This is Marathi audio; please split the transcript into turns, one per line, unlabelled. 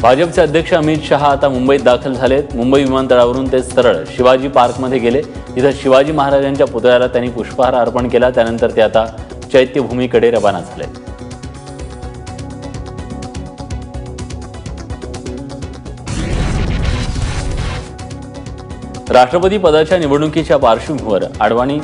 भाजपचे अध्यक्ष अमित शहा आता मुंबईत दाखल झालेत। मुंबई विमानतळावरून ते सरळ शिवाजी पार्कमध्ये गेले। इथं शिवाजी महाराजांच्या पुतळ्याला त्यांनी पुष्पहार अर्पण केला। त्यानंतर ते आता चैत्यभूमीकडे रवाना झाले। राष्ट्रपती पदाच्या निवडणुकीच्या पार्श्वभूमीवर आडवाणी